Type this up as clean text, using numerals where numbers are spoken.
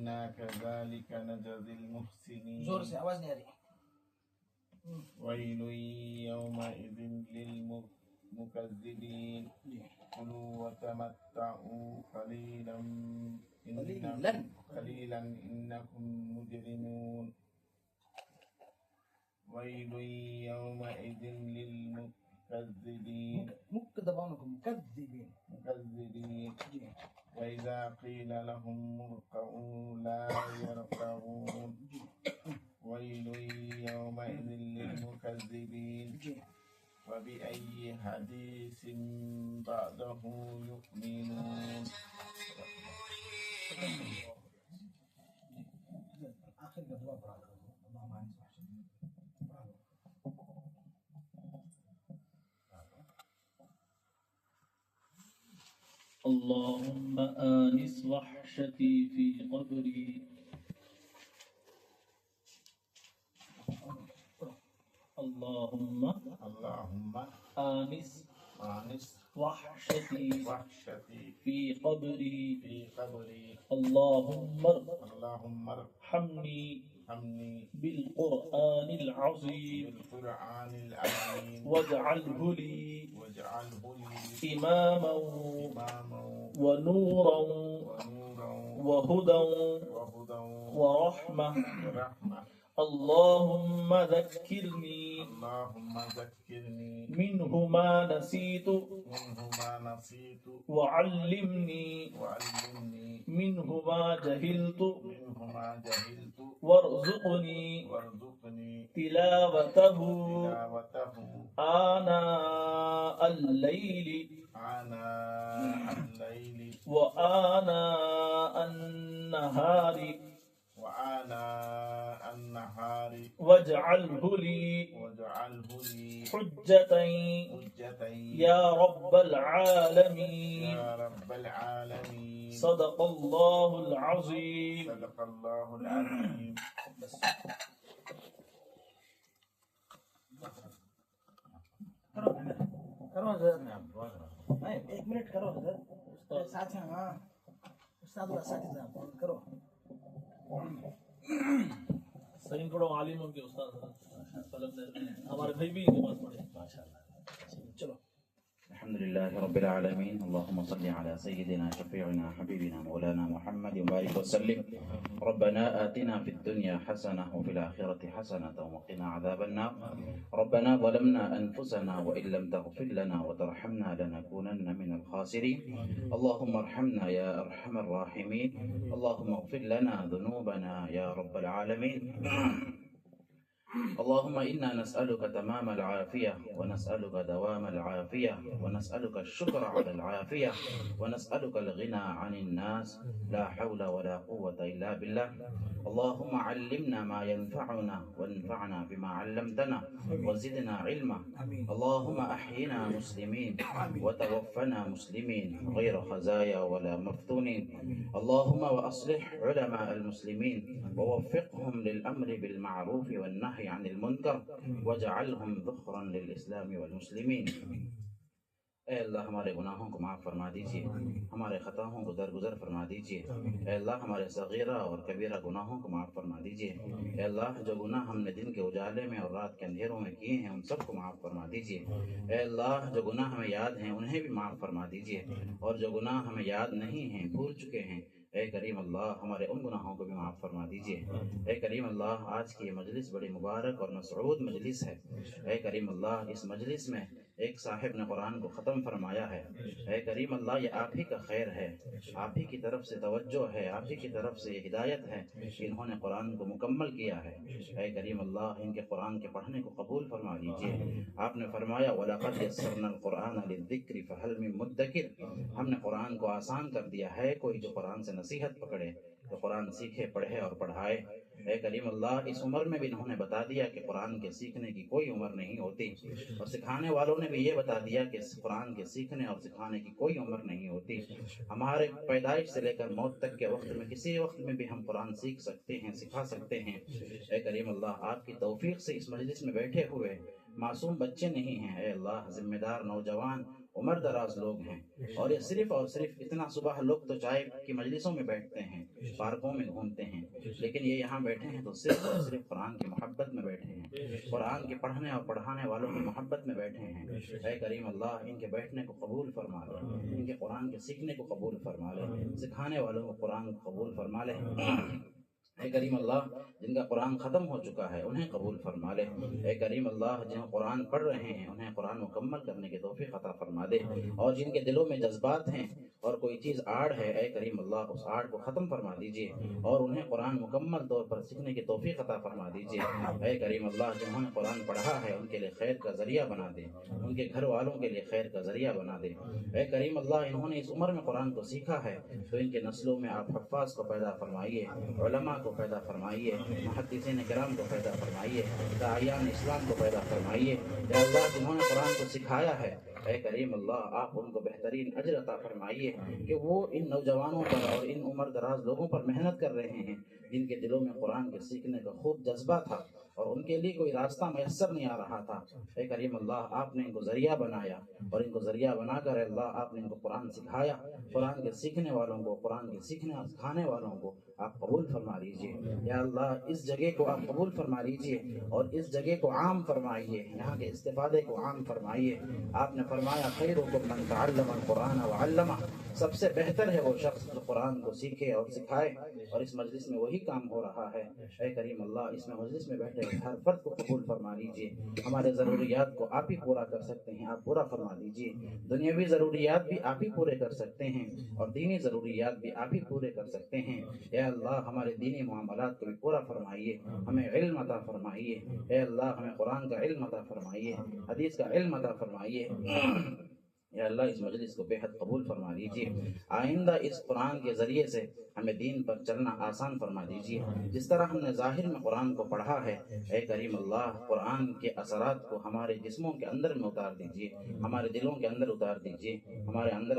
إنا كذلك نجزي المحسنين. زور سے آواز نہیں آ رہی. ويل يومئذ للمكذبين كلوا وتمتعوا قليلا إنكم مجرمون. ويل يومئذ للمكذبين مكذبين وإذا قيل لهم اركعوا لا يركعون. ويل يومئذ للمكذبين وبأي حديث بعده يؤمنون. آخر کا دعا پڑھا کرو. اللهم آنس وحشتي في قبري. اللهم آنس وحشتي في قبري. اللهم ارحمني بالقرآن العظيم واجعله لي إماما ونورا وهدى ورحمة. اللهم ذكرني منه ما نسيت وعلمني منه ما جهلت وارزقني تلاوته آناء الليل وآناء النهار واجعله لي حجة يا رب العالمين. صدق الله العظيم. کرو حضرت. ایک منٹ کرو حضرت. ساتھ ہیں. ہاں استاد ساتھی صاحب کرو. صحیح پڑھو. عالموں کے استاد ہمارے بھائی بھی ان کے پاس پڑھے. ماشاءاللہ. چلو. الحمد لله رب العالمين. اللهم صل على سيدنا شفيعنا حبيبنا مولانا محمد وبارك وسلم. ربنا آتنا في الدنيا حسنة وفي الآخرة حسنة وقنا عذاب النار. ربنا ظلمنا أنفسنا وإن لم تغفر لنا وترحمنا لنكونن من الخاسرين. اللهم ارحمنا يا أرحم الراحمين. اللهم اغفر لنا ذنوبنا يا رب العالمين. اللهم إنا نسألك تمام العافية ونسألك دوام العافية ونسألك الشكر على العافية ونسألك الغنى عن الناس. لا حول ولا قوة إلا بالله. اللهم علمنا ما ينفعنا وانفعنا بما علمتنا وزدنا علما. اللهم أحينا مسلمين وتوفنا مسلمين غير خزايا ولا مفتونين. اللهم وأصلح علماء المسلمين ووفقهم للأمر بالمعروف والنهي عن المنكر واجعلهم ذخرا للإسلام والمسلمين. اے اللہ ہمارے گناہوں کو معاف فرما دیجیے. ہمارے خطاؤں کو درگزر فرما دیجیے. اے اللہ ہمارے صغیرہ اور کبیرہ گناہوں کو معاف فرما دیجیے. اے اللہ جو گناہ ہم نے دن کے اجالے میں اور رات کے اندھیروں میں کیے ہیں ان سب کو معاف فرما دیجیے. اے اللہ جو گناہ ہمیں یاد ہیں انہیں بھی معاف فرما دیجیے. اور جو گناہ ہمیں یاد نہیں ہیں بھول چکے ہیں اے کریم اللہ ہمارے ان گناہوں کو بھی معاف فرما دیجیے. اے کریم اللہ آج کی یہ مجلس بڑی مبارک اور مسعود مجلس ہے. اے کریم اللہ اس مجلس میں ایک صاحب نے قرآن کو ختم فرمایا ہے. اے کریم اللہ یہ آپ ہی کا خیر ہے. آپ ہی کی طرف سے توجہ ہے. آپ ہی کی طرف سے یہ ہدایت ہے کہ انہوں نے قرآن کو مکمل کیا ہے. اے کریم اللہ ان کے قرآن کے پڑھنے کو قبول فرما دیجیے. آپ نے فرمایا وَلَقَدْ يَسَّرْنَا الْقُرْآنَ لِلذِّكْرِ فَهَلْ مِن مُدَّكِرٍ. ہم نے قرآن کو آسان کر دیا ہے کوئی جو قرآن سے نصیحت پکڑے تو قرآن سیکھے پڑھے اور پڑھائے. اے کریم اللہ اس عمر میں بھی انہوں نے بتا دیا کہ قرآن کے سیکھنے کی کوئی عمر نہیں ہوتی اور سکھانے والوں نے بھی یہ بتا دیا کہ قرآن کے سیکھنے اور سکھانے کی کوئی عمر نہیں ہوتی. ہمارے پیدائش سے لے کر موت تک کے وقت میں کسی وقت میں بھی ہم قرآن سیکھ سکتے ہیں سکھا سکتے ہیں. اے کریم اللہ آپ کی توفیق سے اس مجلس میں بیٹھے ہوئے معصوم بچے نہیں ہیں. اے اللہ ذمہ دار نوجوان عمر دراز لوگ ہیں، اور یہ صرف اور صرف اتنا صبح لوگ تو چائے کی مجلسوں میں بیٹھتے ہیں، پارکوں میں گھومتے ہیں، لیکن یہ یہاں بیٹھے ہیں تو صرف اور صرف قرآن کی محبت میں بیٹھے ہیں، قرآن کے پڑھنے اور پڑھانے والوں کی محبت میں بیٹھے ہیں۔ اے کریم اللہ ان کے بیٹھنے کو قبول فرما لے، ان کے قرآن کے سیکھنے کو قبول فرما لے، سکھانے والوں کو قرآن کو قبول فرما لے۔ اے کریم اللہ جن کا قرآن ختم ہو چکا ہے انہیں قبول فرما لے۔ اے کریم اللہ جن قرآن پڑھ رہے ہیں انہیں قرآن مکمل کرنے کی توفیق عطا فرما دے، اور جن کے دلوں میں جذبات ہیں اور کوئی چیز آڑ ہے، اے کریم اللہ اس آڑ کو ختم فرما دیجیے اور انہیں قرآن مکمل طور پر سیکھنے کی توفیق عطا فرما دیجیے۔ اے کریم اللہ جنہوں نے قرآن پڑھا ہے ان کے لیے خیر کا ذریعہ بنا دے، ان کے گھر والوں کے لیے خیر کا ذریعہ بنا دے۔ اے کریم اللہ انہوں نے اس عمر میں قرآن کو سیکھا ہے تو ان کے نسلوں میں آپ حفاظ کو پیدا فرمائیے، علماء کو پیدا فرمائیے، محدثین کرام کو پیدا فرمائیے، داعیان اسلام کو پیدا فرمائیے۔ یا اللہ جنہوں نے قرآن کو سکھایا ہے اے کریم اللہ آپ ان کو بہترین اجر عطا فرمائیے کہ وہ ان نوجوانوں پر اور ان عمر دراز لوگوں پر محنت کر رہے ہیں جن کے دلوں میں قرآن کے سیکھنے کا خوب جذبہ تھا اور ان کے لیے کوئی راستہ میسر نہیں آ رہا تھا۔ اے کریم اللہ آپ نے ان کو ذریعہ بنایا اور ان کو ذریعہ بنا کر اللہ آپ نے ان کو قرآن سکھایا، قرآن کے سیکھنے والوں کو، قرآن کے سکھانے والوں کو آپ قبول فرما لیجئے۔ یا اللہ اس جگہ کو آپ قبول فرما لیجئے اور اس جگہ کو عام فرمائیے، یہاں کے استفادے کو عام فرمائیے۔ آپ نے فرمایا خیرکم من تعلم القرآن وعلمہ، سب سے بہتر ہے وہ شخص جو قرآن کو سیکھے اور سکھائے، اور اس مجلس میں وہی کام ہو رہا ہے۔ اے کریم اللہ اس میں مجلس میں بیٹھے ہر فرد کو قبول فرما لیجئے، ہمارے ضروریات کو آپ ہی پورا کر سکتے ہیں، آپ پورا فرما دیجئے۔ دنیاوی ضروریات بھی آپ ہی پورے کر سکتے ہیں اور دینی ضروریات بھی آپ ہی پورے کر سکتے ہیں۔ اے اللہ ہمارے دینی معاملات کو بھی پورا فرمائیے، ہمیں علم عطا فرمائیے۔ اے اللہ ہمیں قرآن کا علم عطا فرمائیے، حدیث کا علم عطا فرمائیے۔ یا اللہ اس مجلس کو بے حد قبول فرما لیجیے، آئندہ اس قرآن کے ذریعے سے ہمیں دین پر چلنا آسان فرما دیجیے۔ جس طرح ہم نے ظاہر میں قرآن کو پڑھا ہے اے کریم اللہ قرآن کے اثرات کو ہمارے جسموں کے اندر میں اتار دیجیے، ہمارے دلوں کے اندر اتار دیجیے، ہمارے اندر